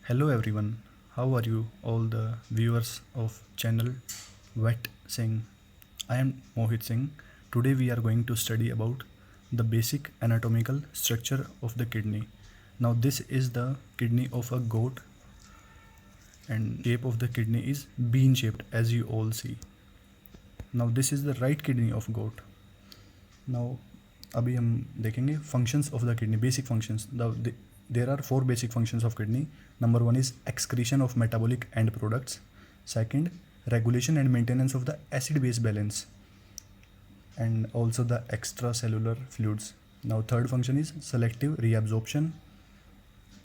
Hello everyone, how are you all the viewers of channel Wet Singh? I am Mohit Singh. Today we are going to study about the basic anatomical structure of the kidney. Now this is the kidney of a goat and shape of the kidney is bean shaped as you all see. Now this is the right kidney of goat. Now अभी हम देखेंगे functions of the kidney, basic functions. There are 4 basic functions of kidney. Number 1 is excretion of metabolic end products. Second, regulation and maintenance of the acid-base balance and also the extracellular fluids. Now third function is selective reabsorption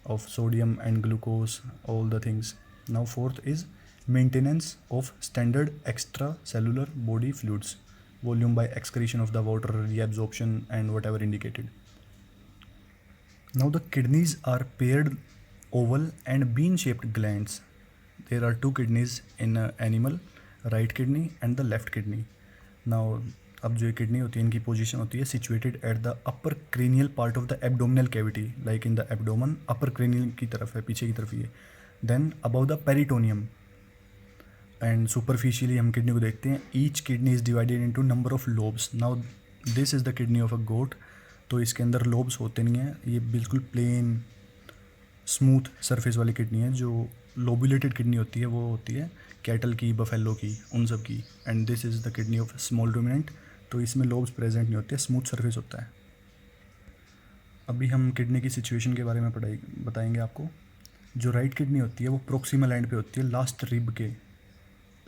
of sodium and glucose, all the things. Now fourth is maintenance of standard extracellular body fluids, volume by excretion of the water, reabsorption and whatever indicated. Now the kidneys are paired oval and bean-shaped glands. There are 2 kidneys in an animal, right kidney and the left kidney. Now अब जो kidney होती है इनकी position होती है situated at the upper cranial part of the abdominal cavity, like in the abdomen, upper cranial की तरफ है, पीछे की तरफ ये. Then above the peritoneum and superficially हम किडनी को देखते हैं. Each kidney is divided into number of lobes. Now this is the kidney of a goat. तो इसके अंदर लोब्स होते नहीं हैं, ये बिल्कुल प्लेन स्मूथ सरफेस वाली किडनी है. जो लोबुलेटेड किडनी होती है वो होती है कैटल की, बफेलो की, उन सब की. And this is the kidney of small ruminant. तो इसमें लोब्स प्रेजेंट नहीं होते, स्मूथ सरफेस होता है. अभी हम किडनी की सिचुएशन के बारे में बताएंगे आपको. जो राइट किडनी होती है वो प्रोक्सिमल एंड पे होती है, लास्ट रिब के,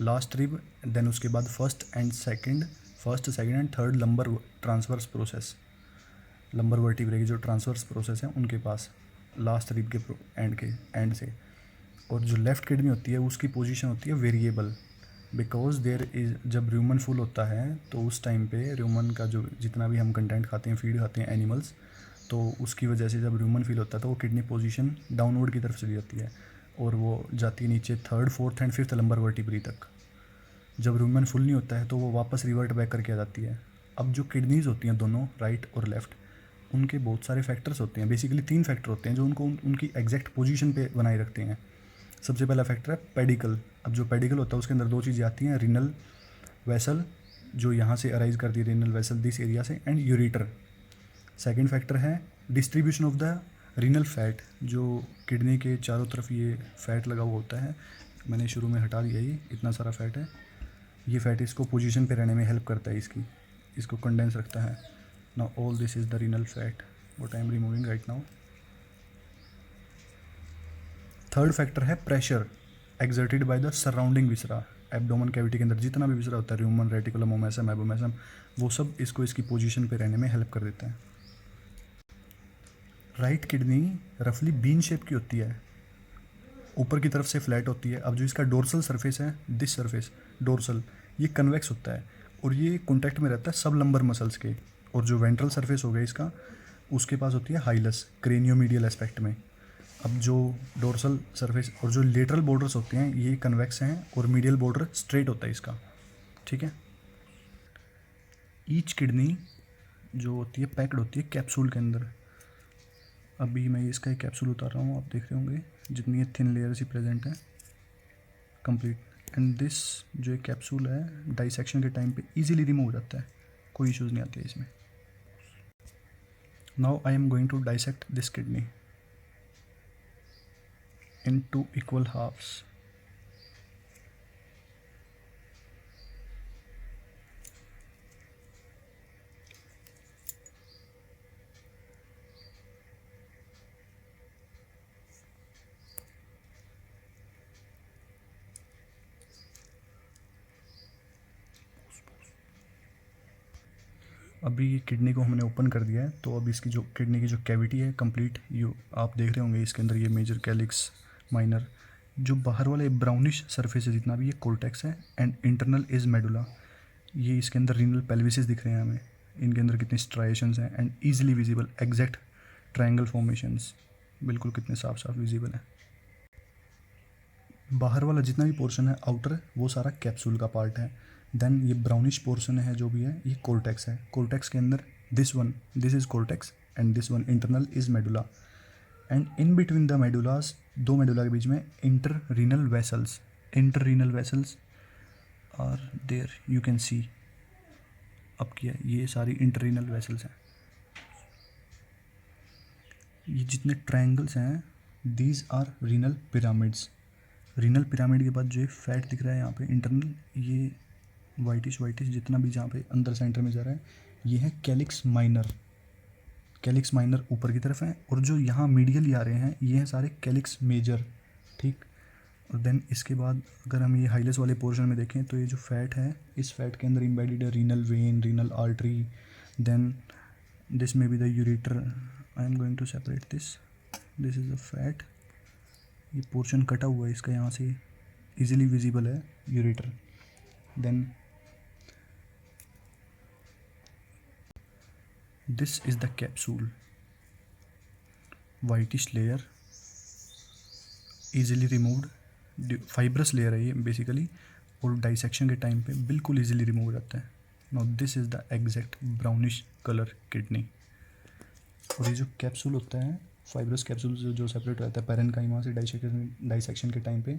लास्ट रिब. देन उसके बाद first second and third lumbar transverse process, lumbar vertebrae की जो ट्रांसवर्स प्रोसेस है उनके पास, लास्ट रिब के एंड से. और जो लेफ़्ट किडनी होती है उसकी पोजीशन होती है वेरिएबल, बिकॉज देयर इज, जब र्यूमन फुल होता है तो उस टाइम पे र्यूमन का जो जितना भी हम कंटेंट खाते हैं, फीड खाते हैं एनिमल्स, तो उसकी वजह से जब र्यूमन फील होता है तो वो किडनी पोजीशन डाउनवर्ड की तरफ चली जाती है और वो जाती है नीचे third, fourth and fifth lumbar vertebrae तक. जब र्यूमन फुल नहीं होता है तो वो वापस रिवर्ट बैक करके आ जाती है. अब जो किडनीज़ होती हैं दोनों, राइट और लेफ़्ट, उनके बहुत सारे फैक्टर्स होते हैं. बेसिकली 3 फैक्टर होते हैं जो उनको उनकी एग्जैक्ट पोजीशन पे बनाए रखते हैं. सबसे पहला फैक्टर है पेडिकल. अब जो पेडिकल होता है उसके अंदर 2 चीज़ें आती हैं, रिनल वेसल जो यहाँ से अराइज करती है, रिनल वेसल दिस एरिया से, एंड यूरेटर. सेकंड फैक्टर है distribution of the renal fat. जो किडनी के चारों तरफ ये फैट लगा हुआ होता है, मैंने शुरू में हटा दिया, ये इतना सारा फैट है. ये फैट इसको पोजीशन पे रहने में हेल्प करता है, इसको कंडेंस रखता है. Now all this is the renal fat what I am removing right now. Third factor है pressure exerted by the surrounding viscera. Abdomen cavity के अंदर जितना भी विसरा होता है, र्यूमन, रेटिकुलम, ओमेसम, एबोमेसम, वो सब इसकी पोजीशन पे रहने में हेल्प कर देते हैं. राइट किडनी रफली बीन शेप की होती है, ऊपर की तरफ से फ्लैट होती है. अब जो इसका डोर्सल सरफेस है, दिस सरफेस डोर्सल, ये कन्वेक्स होता है और ये कॉन्टैक्ट में रहता है सब लंबर मसल्स के. और जो वेंट्रल सरफेस हो गया इसका, उसके पास होती है हाइलस क्रेनियोमीडियल एस्पेक्ट में. अब जो डोर्सल सरफेस और जो लेटरल बॉर्डर्स होते हैं ये कन्वेक्स हैं और मीडियल बॉर्डर स्ट्रेट होता है इसका. ठीक है. ईच किडनी जो होती है पैक्ड होती है कैप्सूल के अंदर. अभी मैं इसका एक कैप्सूल उतार रहा हूँ, आप देख रहे होंगे जितनी ये थिन लेयर सी प्रेजेंट है कंप्लीट. एंड दिस जो एक कैप्सूल है डाइसेक्शन के टाइम पे इजीली रिमूव हो जाता है, कोई इश्यूज़ नहीं आते इसमें. Now I am going to dissect this kidney in 2 equal halves. अभी किडनी को हमने ओपन कर दिया है, तो अब इसकी जो किडनी की जो कैविटी है कंप्लीट, आप देख रहे होंगे इसके अंदर ये मेजर, कैलिक्स, माइनर. जो बाहर वाले ब्राउनिश सरफेस है जितना भी, ये कोर्टेक्स है. And internal is medulla. ये इसके अंदर रीनल पेल्विसेस दिख रहे हैं हमें, इनके अंदर कितने स्ट्राइएशंस हैं and easily visible exact triangle formations, बिल्कुल कितने साफ साफ विजिबल है. बाहर वाला जितना भी पोर्शन है आउटर, वो सारा कैप्सूल का पार्ट है. देन ये ब्राउनिश पोर्शन है जो भी है, ये कोर्टेक्स है. कोर्टेक्स के अंदर this is cortex and this one internal is medulla. And in between the medullas, दो मेडुला के बीच में interrenal vessels are there, you can see. अब क्या, ये सारी इंटररीनल वेसल्स हैं। ये जितने ट्रायंगल्स हैं these are renal pyramids. Renal pyramid के बाद जो फैट दिख रहा है यहाँ पे इंटरनल, ये वाइटिश जितना भी जहाँ पे अंदर सेंटर में जा रहा है, ये है कैलिक्स माइनर। कैलिक्स माइनर ऊपर की तरफ है, और जो यहाँ मीडियल आ रहे हैं ये हैं सारे कैलिक्स मेजर, ठीक। और देन इसके बाद अगर हम ये हाइलेस वाले पोर्शन में देखें तो ये जो फैट है, इस फैट के अंदर इम्बेडेड है renal vein, renal artery, then this may be the ureter. I am going to separate this is the fat. ये पोर्शन कटा हुआ है इसका, यहाँ से इजीली विजिबल है ureter. Then this is the capsule, whitish layer, easily removed, fibrous layer है ये बेसिकली, और डाइसेक्शन के टाइम पे बिल्कुल इजीली रिमूव हो जाता है। Now this is the exact brownish colour kidney. और ये जो कैप्सूल होता है, फाइब्रस कैप्सूल जो सेपरेट हो जाता है पैरेन्काइमा से डाइसेक्शन के टाइम पे,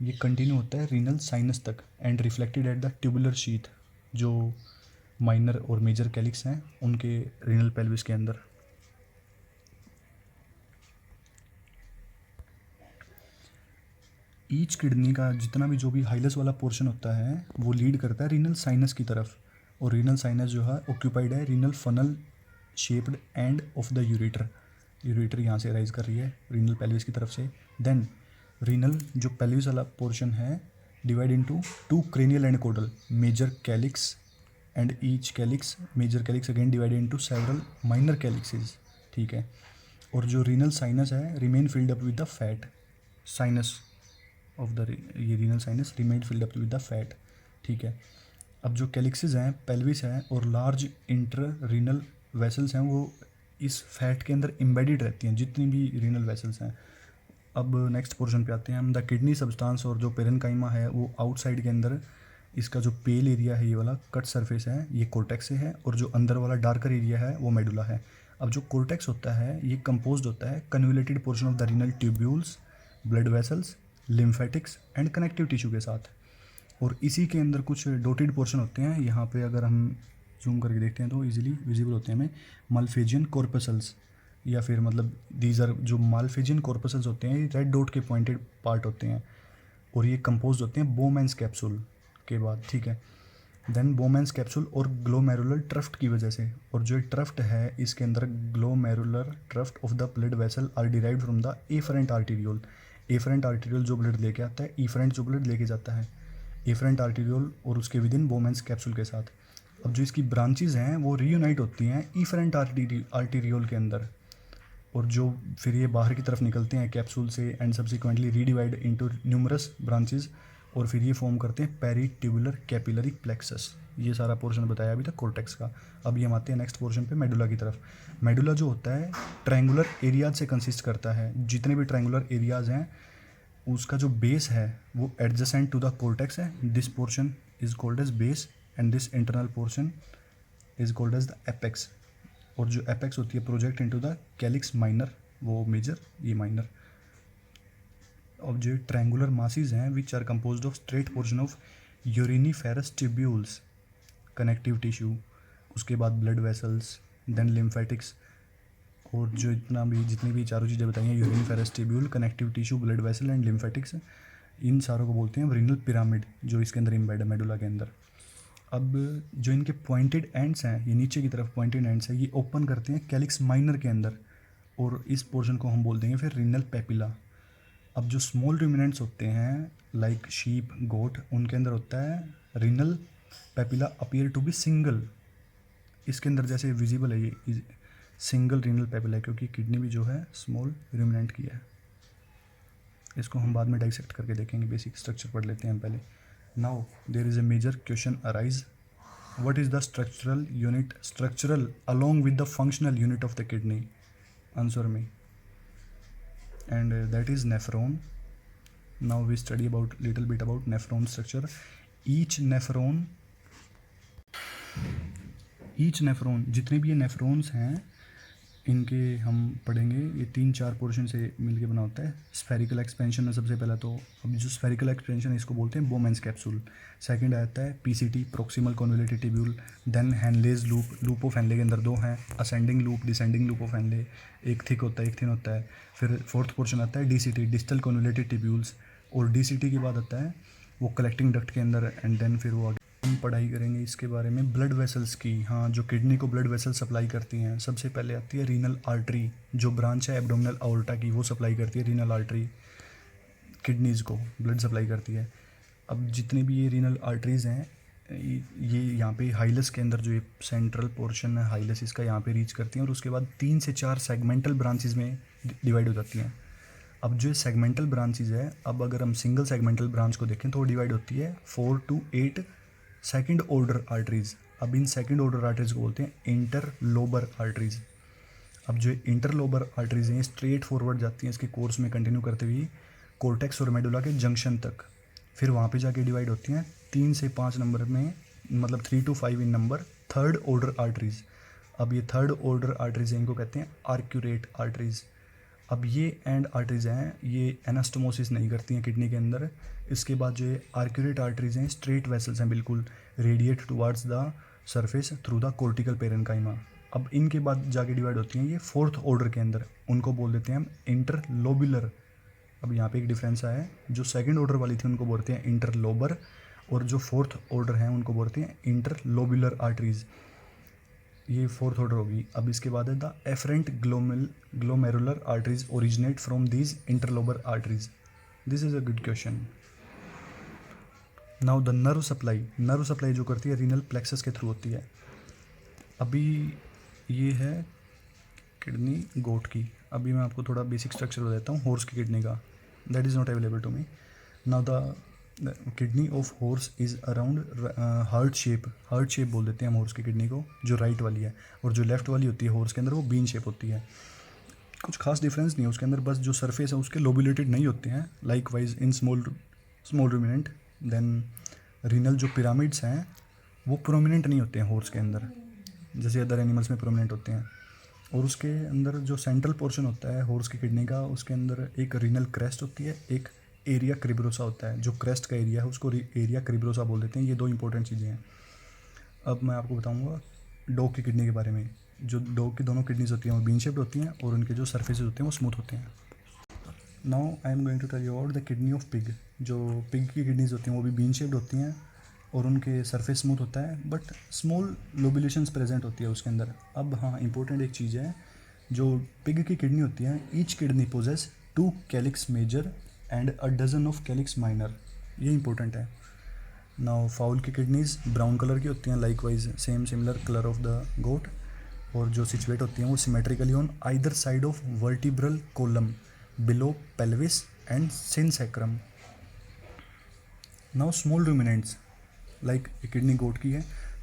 ये कंटिन्यू होता है रीनल साइनस तक and reflected at the tubular sheath, जो माइनर और मेजर कैलिक्स हैं उनके रीनल पेल्विस के अंदर। ईच किडनी का जितना भी जो भी हाइलस वाला पोर्शन होता है वो लीड करता है रीनल साइनस की तरफ, और रीनल साइनस जो है ऑक्यूपाइड है renal funnel shaped end of the ureter. Ureter यहाँ से राइज कर रही है रीनल पेल्विस की तरफ से। देन रीनल जो पेल्विस वाला पोर्शन है divide into two cranial and caudal, major calyx and each calyx, major calyx again divided into several minor calyxes, ठीक है। और जो रीनल साइनस है remain filled up with the fat, sinus of the ये renal sinus remain filled up with the fat, ठीक है। अब जो कैलिक्सेस हैं, पेल्विस है और लार्ज इंटर रीनल वेसल्स हैं, वो इस फैट के अंदर एम्बेडेड रहती हैं जितनी भी रीनल वेसल्स हैं। अब नेक्स्ट पोर्शन पे आते हैं हम। द किडनी सब्सटेंस और जो पेरेन्काइमा है वो आउटसाइड के अंदर, इसका जो पेल एरिया है ये वाला कट सरफेस है ये कोर्टेक्स से है, और जो अंदर वाला डार्कर एरिया है वो मेडुला है। अब जो कोर्टेक्स होता है ये कंपोज्ड होता है convoluted portion of the renal tubules, blood vessels, lymphatics and connective tissue के साथ, और इसी के अंदर कुछ डोटेड पोर्शन होते हैं। यहाँ पे अगर हम जूम करके देखते हैं तो इजीली विजिबल होते हैं हमें माल्फेजियन कॉर्पसल्स, या फिर मतलब दीज आर जो माल्फेजियन कॉर्पसल्स होते हैं ये रेड डॉट के पॉइंटेड पार्ट होते हैं, और ये कंपोज होते हैं बोमेंस कैप्सूल के बाद, ठीक है। देन बोमेंस कैप्सूल और ग्लोमेरुलर ट्रफ्ट की वजह से, और जो ट्रफ्ट है इसके अंदर glomerular tuft of the blood vessel are derived from the afferent arteriole. Afferent arteriole जो ब्लड लेके आता है, इफरेंट जो ब्लड लेके जाता है, एफरेंट आर्टीरियोल और उसके विद इन बोमेंस कैप्सूल के साथ। अब जो इसकी ब्रांचेज हैं वो रीयूनाइट होती हैं इफरेंट आर्टीरियोल के अंदर, और जो फिर ये बाहर की तरफ निकलते हैं कैप्सूल से and subsequently redivide into numerous branches, और फिर ये फॉर्म करते हैं पेरीट्यूबुलर कैपिलरी प्लेक्सस। ये सारा पोर्शन बताया अभी तक कोर्टेक्स का। अब ये हम आते हैं नेक्स्ट पोर्शन पे मेडुला की तरफ। मेडुला जो होता है ट्रायंगुलर एरियाज से कंसिस्ट करता है, जितने भी ट्रायंगुलर एरियाज हैं उसका जो बेस है वो एडजेसेंट टू द कोर्टेक्स है। This portion is called as base and this internal portion is called as the apex, और जो एपेक्स होती है project into the calyx minor, वो मेजर ये माइनर। अब जो ट्रायंगुलर मासेस हैं which are composed of straight portion of uriniferous tubules, connective tissue, उसके बाद ब्लड वेसल्स, देन लिम्फेटिक्स, और जो जितनी भी चारों चीज़ें बताई हैं uriniferous tubule, connective tissue, blood vessel and lymphatics, इन सारों को बोलते हैं रीनल पिरामिड जो इसके अंदर इम्बेड है मेडुला के अंदर। अब जो इनके पॉइंटेड एंड्स हैं, ये नीचे की तरफ पॉइंटेड एंड्स हैं, ये ओपन करते हैं कैलिक्स माइनर के अंदर, और इस पोर्शन को हम बोल देंगे फिर रीनल पेपिला। अब जो स्मॉल रूमिनेंट्स होते हैं लाइक शीप, गोट, उनके अंदर होता है renal papilla appear to be single. इसके अंदर जैसे विजिबल है ये सिंगल रीनल पेपिला है, क्योंकि किडनी भी जो है स्मॉल रूमिनेंट की है। इसको हम बाद में डाइसेक्ट करके देखेंगे, बेसिक स्ट्रक्चर पढ़ लेते हैं हम पहले। Now there is a major question arise, what is the structural along with the functional unit of the kidney? Answer me. And that is nephron. Now we study about little bit about nephron structure. Each nephron जितने भी ये nephrons हैं इनके हम पढ़ेंगे, ये 3-4 portion से मिलके बना होता है। स्फेरिकल एक्सपेंशन में सबसे पहला तो अब जो स्फेरिकल एक्सपेंशन है इसको बोलते हैं बोमेंस कैप्सूल। सेकंड आता है PCT, proximal convoluted tubule. Then Henle's loop, loop of Henle के अंदर 2 हैं, ascending loop, descending loop of Henle, एक थिक होता है एक थिन होता है। फिर फोर्थ पोर्शन आता है डीसीटी, डिस्टल कॉन्वोल्यूटेड ट्यूब्यूल्स। और डीसीटी के बाद आता है वो कलेक्टिंग डक्ट के अंदर, एंड देन फिर वो हम पढ़ाई करेंगे इसके बारे में ब्लड वेसल्स की। हाँ, जो किडनी को ब्लड वेसल सप्लाई करती हैं, सबसे पहले आती है रीनल आर्टरी, जो ब्रांच है एब्डोमिनल आर्टरी की, वो सप्लाई करती है। रीनल आर्टरी किडनीज़ को ब्लड सप्लाई करती है। अब जितने भी ये रीनल आर्टरीज़ हैं, ये यहाँ पे हाइलस के अंदर जो ये सेंट्रल पोर्शन है हाइलस इसका, यहाँ पे रीच करती हैं और उसके बाद 3 से 4 सेगमेंटल ब्रांचेज में डिवाइड हो जाती हैं। अब जो सेगमेंटल ब्रांचेज है, अब अगर हम सिंगल सेगमेंटल ब्रांच को देखें तो वो डिवाइड होती है 4 to 8 सेकंड ऑर्डर आर्टरीज़। अब इन सेकंड ऑर्डर आर्टरीज़ को बोलते हैं इंटरलोबर आर्टरीज़। अब जो इंटरलोबर आर्टरीज़ हैं स्ट्रेट फॉरवर्ड जाती हैं इसके कोर्स में कंटिन्यू करते हुए कोर्टेक्स और मेडुला के जंक्शन तक, फिर वहाँ पे जाके डिवाइड होती हैं 3 से 5 नंबर में, मतलब 3 to 5 in number, third order arteries. अब ये थर्ड ऑर्डर आर्टरीज़ हैं, इनको कहते हैं आर्क्यूरेट आर्टरीज़। अब ये एंड आर्टरीज़ हैं, ये एनास्टोमोसिस नहीं करती हैं किडनी के अंदर। इसके बाद जो ये आर्क्यूरेट आर्टरीज़ हैं स्ट्रेट वेसल्स हैं, बिल्कुल radiate towards the surface through the cortical parenchyma. अब इनके बाद जाके डिवाइड होती हैं ये फोर्थ ऑर्डर के अंदर, उनको बोल देते हैं हम इंटरलोबुलर। अब यहाँ पे एक डिफरेंस आया है, जो सेकंड ऑर्डर वाली थी उनको बोलते हैं इंटरलोबर, और जो फोर्थ ऑर्डर हैं उनको बोलते हैं इंटरलोबुलर आर्टरीज़। ये फोर्थ ऑर्डर होगी। अब इसके बाद है the efferent glomerular arteries originate from these interlobar arteries. This is a good question. Now the nerve supply जो करती है रीनल प्लेक्सस के थ्रू होती है। अभी ये है किडनी गोट की। अभी मैं आपको थोड़ा बेसिक स्ट्रक्चर बता देता हूँ हॉर्स की किडनी का, that is not available to me now. The kidney of horse is around heart shape बोल देते हैं हम हॉर्स की किडनी को, जो राइट वाली है, और जो लेफ्ट वाली होती है हॉर्स के अंदर वो बीन शेप होती है। कुछ खास डिफरेंस नहीं है उसके अंदर, बस जो सरफेस है उसके लोबुलेटेड नहीं होते हैं likewise in small ruminant. Then renal जो पिरामिड्स हैं वो प्रोमिनेंट नहीं होते हैं हॉर्स के अंदर, जैसे अदर एनिमल्स में प्रोमिनेंट होते हैं। और उसके अंदर जो सेंट्रल पोर्शन होता है हॉर्स की किडनी का, उसके अंदर एक रीनल क्रेस्ट होती है, एक एरिया क्रिब्रोसा होता है। जो क्रेस्ट का एरिया है उसको एरिया क्रिब्रोसा बोल देते हैं। ये 2 इंपॉर्टेंट चीज़ें हैं। अब मैं आपको बताऊंगा डॉग की किडनी के बारे में। जो डॉग की दोनों किडनीज होती हैं वो बीन शेप्ड होती हैं और उनके जो सर्फेसेज होते हैं वो स्मूथ होते हैं। Now I am going to tell you about the kidney of pig. जो पिग की किडनीज होती हैं वो भी बीन शेप्ड होती हैं और उनके सरफेस स्मूथ होता है, बट स्मॉल लोबुलेशंस प्रेजेंट होती है उसके अंदर। अब हाँ, इंपॉर्टेंट एक चीज़ है, जो पिग की किडनी होती है each kidney possesses 2 calyx major and a dozen of calyx minor. ये इंपॉर्टेंट है। नाउ फाउल की किडनीज ब्राउन कलर की होती हैं, likewise same similar colour of the goat, और जो सिचुएट होती हैं वो symmetrically on either side of vertebral column below pelvis and synsacrum. Now small ruminants like kidney goat की है,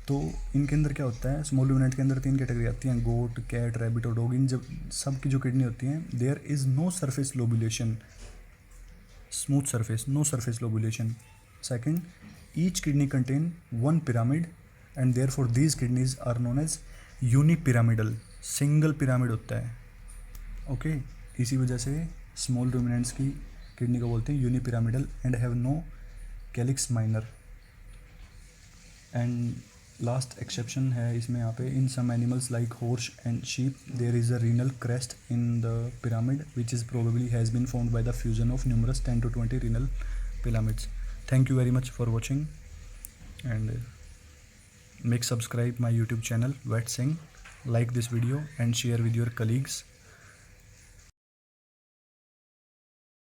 तो इनके अंदर क्या होता है, स्मॉल रूमिनेंट के अंदर 3 कैटेगरी आती हैं, गोट, कैट, रैबिट और डॉग। इन जब सब की जो किडनी होती हैं there is no surface lobulation, smooth surface, no surface lobulation. Second, each kidney contain 1 pyramid and therefore these kidneys are known as unipyramidal, single pyramid होता है। ओके, इसी वजह से स्मॉल रूमिनेंट्स की किडनी को बोलते हैं unipyramidal and have no calyx minor. And last exception है इसमें यहाँ पे, in some animals like horse and sheep there is a renal crest in the pyramid which is probably has been formed by the fusion of numerous 10 to 20 renal pyramids. Thank you very much for watching and make subscribe my YouTube channel Vet Singh, like this video and share with your colleagues.